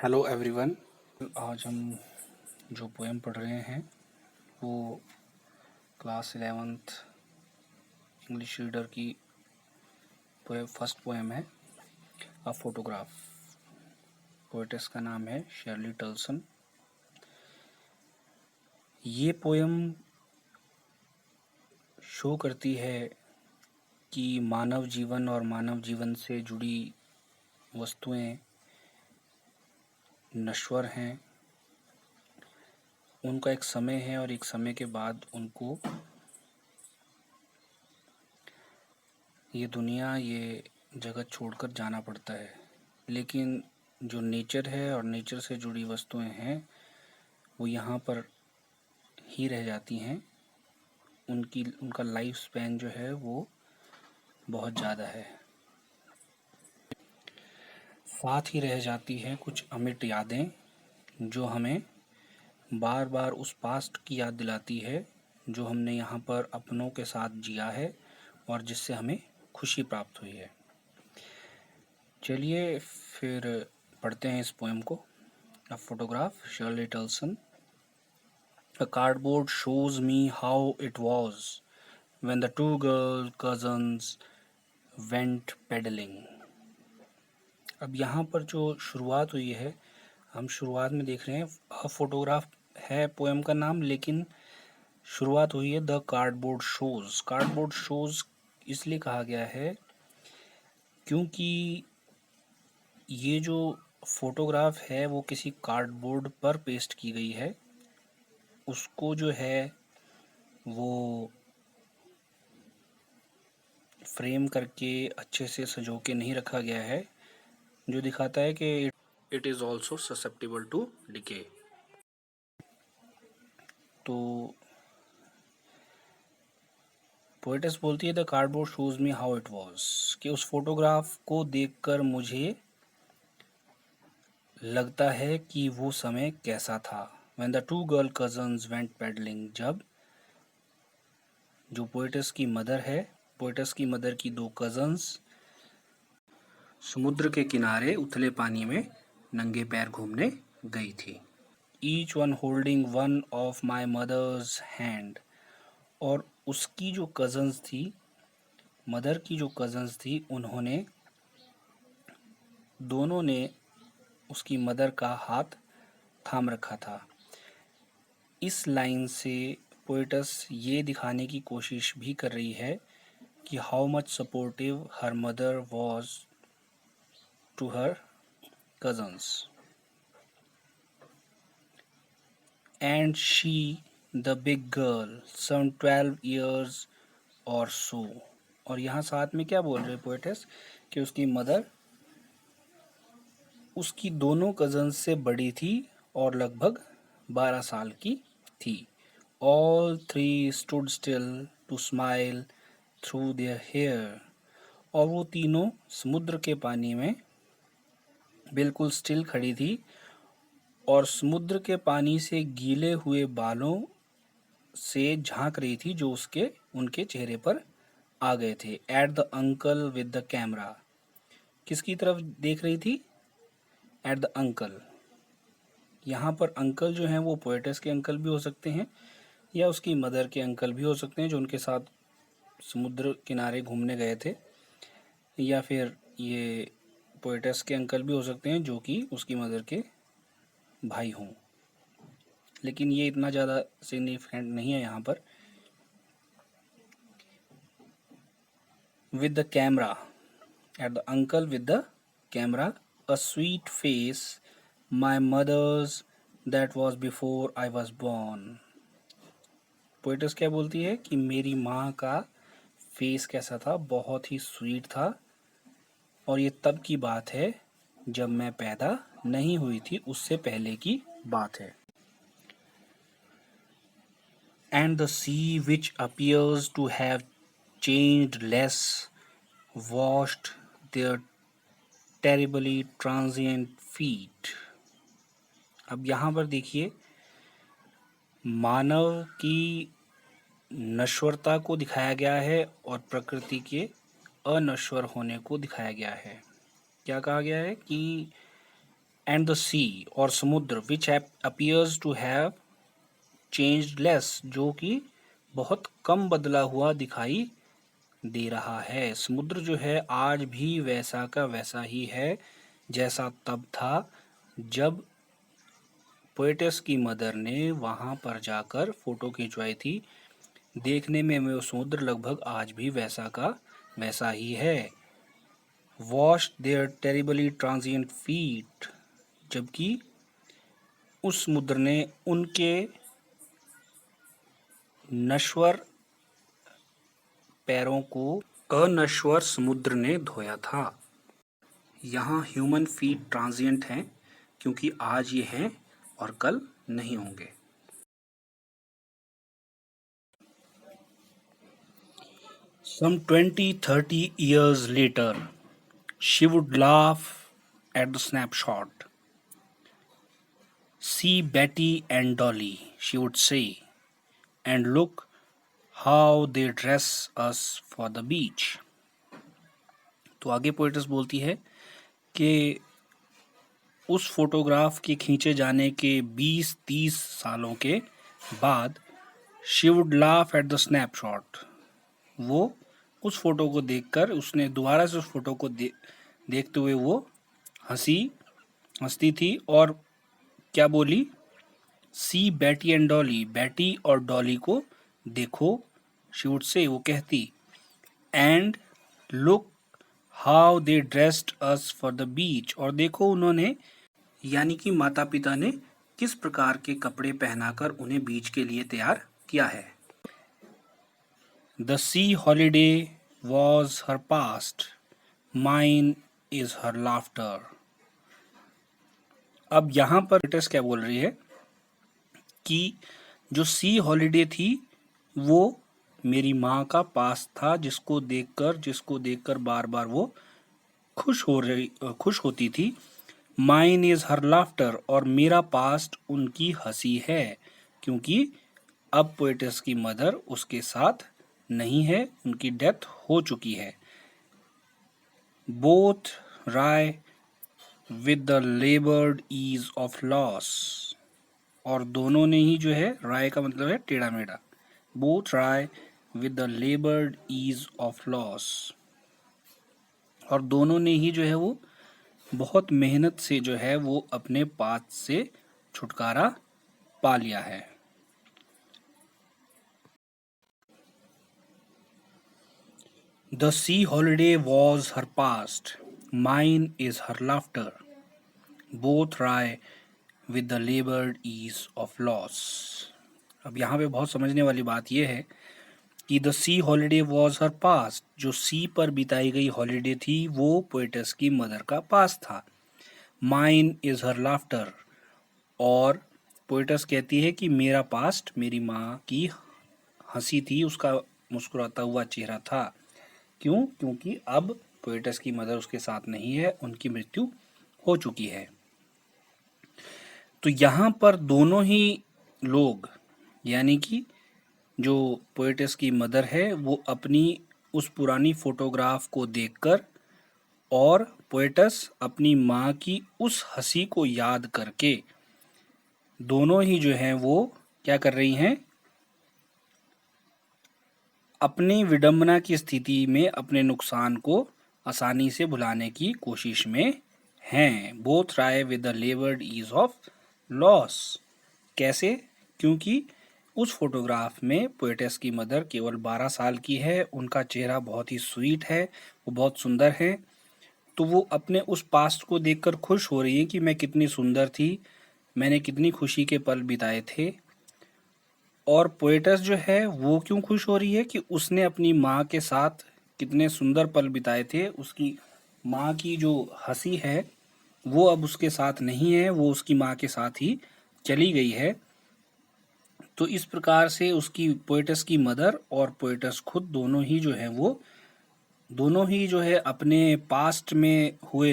Hello everyone. आज हम जो पोएम पढ़ रहे हैं वो क्लास 11th इंग्लिश रीडर की फर्स्ट पोएम है अ फोटोग्राफ। पोएटेस का नाम है शर्ली टल्सन। ये पोएम शो करती है कि मानव जीवन और मानव जीवन से जुड़ी वस्तुएं नश्वर हैं। उनका एक समय है और एक समय के बाद उनको ये दुनिया ये जगत छोड़कर जाना पड़ता है। लेकिन जो नेचर है और नेचर से जुड़ी वस्तुएं हैं वो यहाँ पर ही रह जाती हैं। उनका लाइफ स्पैन जो है वो बहुत ज़्यादा है। साथ ही रह जाती है कुछ अमिट यादें जो हमें बार बार उस पास्ट की याद दिलाती है जो हमने यहाँ पर अपनों के साथ जिया है और जिससे हमें खुशी प्राप्त हुई है। चलिए फिर पढ़ते हैं इस पोएम को। A photograph, Shirley Toulson. A cardboard shows me how it was when the two girl cousins went pedaling. अब यहाँ पर जो शुरुआत हुई है, हम शुरुआत में देख रहे हैं अ फोटोग्राफ है पोएम का नाम, लेकिन शुरुआत हुई है the cardboard shows. Cardboard shows इसलिए कहा गया है क्योंकि ये जो फोटोग्राफ है वो किसी कार्डबोर्ड पर पेस्ट की गई है। उसको जो है वो फ्रेम करके अच्छे से सजो के नहीं रखा गया है, जो दिखाता है कि it is also susceptible to decay. तो पोएटेस बोलती है the cardboard shows me how it was, कि उस फोटोग्राफ को देखकर मुझे लगता है कि वो समय कैसा था। When the two girl cousins went pedalling, जब जो पोएटेस की मदर है, पोएटेस की मदर की दो कजन्स समुद्र के किनारे उथले पानी में नंगे पैर घूमने गई थी। Each one holding one of my mother's hand, और उसकी जो कज़न्स थी, मदर की जो कज़न्स थी, उन्होंने दोनों ने उसकी मदर का हाथ थाम रखा था। इस लाइन से पोएटस ये दिखाने की कोशिश भी कर रही है कि how much supportive her mother was to her cousins and she the big girl some 12 years और सो। और यहाँ साथ में क्या बोल रहे पोएटेस कि उसकी मदर उसकी दोनों कज़न्स से बड़ी थी और लगभग 12 साल की थी। All three stood still to smile through their hair, और वो तीनों समुद्र के पानी में बिल्कुल स्टिल खड़ी थी और समुद्र के पानी से गीले हुए बालों से झांक रही थी जो उनके चेहरे पर आ गए थे। Eight the uncle with the camera, किसकी तरफ देख रही थी? Eight the uncle. यहाँ पर अंकल जो हैं वो पोएटेस के अंकल भी हो सकते हैं या उसकी मदर के अंकल भी हो सकते हैं जो उनके साथ समुद्र किनारे घूमने गए थे, या फिर ये पोएटेस के अंकल भी हो सकते हैं जो कि उसकी मदर के भाई हों। लेकिन ये इतना ज़्यादा सिग्निफिकेंट नहीं है यहाँ पर। With the camera, at the uncle with the camera, a sweet face my mother's that was before I was born. Poetess क्या बोलती है कि मेरी माँ का फेस कैसा था? बहुत ही स्वीट था, और ये तब की बात है जब मैं पैदा नहीं हुई थी, उससे पहले की बात है। And the sea, which appears to have changed less, washed their terribly transient feet। अब यहाँ पर देखिए, मानव की नश्वरता को दिखाया गया है और प्रकृति के अनश्वर होने को दिखाया गया है। क्या कहा गया है कि एंड द सी और समुद्र which appears to have changed less, जो कि बहुत कम बदला हुआ दिखाई दे रहा है। समुद्र जो है आज भी वैसा का वैसा ही है जैसा तब था जब पोएटस की मदर ने वहाँ पर जाकर फोटो खिंचवाई थी। देखने में वो समुद्र लगभग आज भी वैसा का वैसा ही है। Wash their terribly transient feet, जबकि उस समुद्र ने उनके नश्वर पैरों को अनश्वर समुद्र ने धोया था। यहाँ ह्यूमन फीट ट्रांजिएंट हैं क्योंकि आज ये हैं और कल नहीं होंगे। Some 20-30 years later, she would laugh at the snapshot. See Betty and Dolly, she would say, and look how they dress us for the beach. तो आगे पोएटस बोलती है कि उस फोटोग्राफ के खींचे जाने के 20-30 सालों के बाद she would laugh at the snapshot, वो उस फोटो को देखकर उसने दोबारा से उस फोटो को देखते हुए वो हंसती थी और क्या बोली, सी बैटी एंड डॉली, बैटी और डॉली को देखो, शी वुड से वो कहती, and look how they dressed us for the beach, और देखो उन्होंने यानी कि माता पिता ने किस प्रकार के कपड़े पहनाकर उन्हें बीच के लिए तैयार किया है। The sea holiday was her past, mine is her laughter. अब यहाँ पर पोएटस क्या बोल रही है कि जो सी हॉलीडे थी वो मेरी माँ का पास्ट था, जिसको देखकर बार बार वो खुश होती थी। माइन इज हर लाफ्टर, और मेरा पास्ट उनकी हंसी है, क्योंकि अब पोएटस की मदर उसके साथ नहीं है, उनकी डेथ हो चुकी है। Both wry with the laboured ease of loss, और दोनों ने ही जो है, राय का मतलब है टेढ़ा मेढ़ा, both wry with the laboured ease of loss, और दोनों ने ही जो है वो बहुत मेहनत से जो है वो अपने पास से छुटकारा पा लिया है। The sea holiday was her past, mine is her laughter, both wry with the laboured ease of loss. अब यहाँ पे बहुत समझने वाली बात यह है कि the sea holiday was her past, जो सी पर बिताई गई हॉलीडे थी वो पोएटस की मदर का पास्ट था। माइन इज हर लाफ्टर, और पोएटस कहती है कि मेरा पास्ट मेरी माँ की हंसी थी, उसका मुस्कुराता हुआ चेहरा था। क्यों? क्योंकि अब पोएटस की मदर उसके साथ नहीं है, उनकी मृत्यु हो चुकी है। तो यहाँ पर दोनों ही लोग, यानी कि जो पोएटस की मदर है वो अपनी उस पुरानी फोटोग्राफ को देखकर और पोएटस अपनी माँ की उस हंसी को याद करके दोनों ही जो हैं वो क्या कर रही हैं, अपनी विडंबना की स्थिति में अपने नुकसान को आसानी से भुलाने की कोशिश में हैं। Both wry with the laboured ease of loss. कैसे? क्योंकि उस फोटोग्राफ में पोएटस की मदर केवल 12 साल की है, उनका चेहरा बहुत ही स्वीट है, वो बहुत सुंदर है, तो वो अपने उस पास्ट को देखकर खुश हो रही है कि मैं कितनी सुंदर थी, मैंने कितनी खुशी के पल बिताए थे। और पोएटस जो है वो क्यों खुश हो रही है कि उसने अपनी माँ के साथ कितने सुंदर पल बिताए थे, उसकी माँ की जो हंसी है वो अब उसके साथ नहीं है, वो उसकी माँ के साथ ही चली गई है। तो इस प्रकार से उसकी पोएटस की मदर और पोएटस खुद दोनों ही जो है वो दोनों ही जो है अपने पास्ट में हुए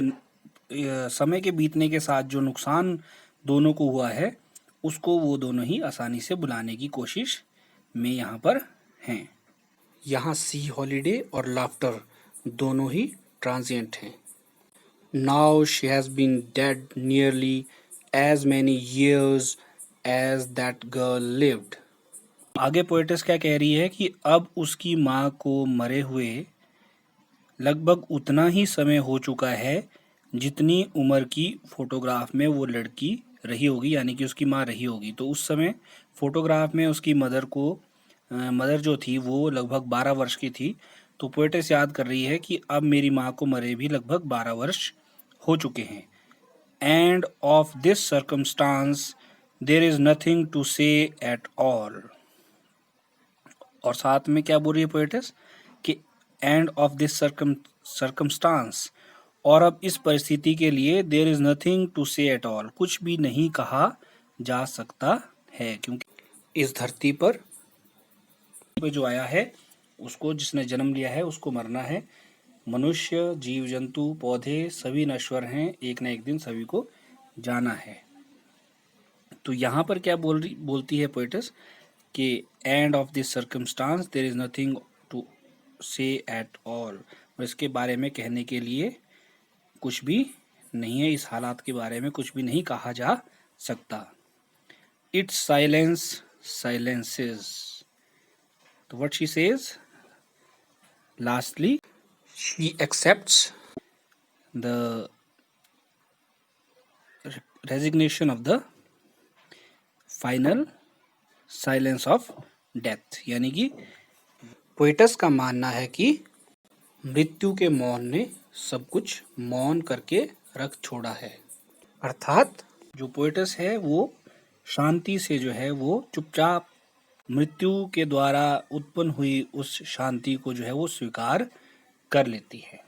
समय के बीतने के साथ जो नुकसान दोनों को हुआ है उसको वो दोनों ही आसानी से भुलाने की कोशिश में यहाँ पर हैं। यहाँ सी हॉलीडे और लाफ्टर दोनों ही ट्रांजिएंट हैं। Now she has been dead nearly as many years as that girl lived. आगे पोएटिस क्या कह रही है कि अब उसकी माँ को मरे हुए लगभग उतना ही समय हो चुका है जितनी उम्र की फोटोग्राफ में वो लड़की रही होगी, यानी कि उसकी माँ रही होगी। तो उस समय फोटोग्राफ में उसकी मदर जो थी वो लगभग 12 वर्ष की थी। तो पोएटिस याद कर रही है कि अब मेरी माँ को मरे भी लगभग 12 वर्ष हो चुके हैं। And of this circumstance there is nothing to say at all. और साथ में क्या बोल रही है पोएटिस कि एंड ऑफ दिस सर्कमस्टांस, और अब इस परिस्थिति के लिए there is nothing to say at all, कुछ भी नहीं कहा जा सकता है, क्योंकि इस धरती पर जो आया है उसको, जिसने जन्म लिया है उसको मरना है। मनुष्य, जीव जंतु, पौधे सभी नश्वर हैं, एक न एक दिन सभी को जाना है। तो यहाँ पर क्या बोलती है पोएटिस कि and of this circumstance there is nothing to say at all, और इसके बारे में कहने के लिए कुछ भी नहीं है, इस हालात के बारे में कुछ भी नहीं कहा जा सकता। It's silence silences. तो what she says, lastly she accepts the resignation of the final silence of death, यानी कि पोएटस का मानना है कि मृत्यु के मौन ने सब कुछ मौन करके रख छोड़ा है। अर्थात जो पोएटस है वो शांति से जो है वो चुपचाप मृत्यु के द्वारा उत्पन्न हुई उस शांति को जो है वो स्वीकार कर लेती है।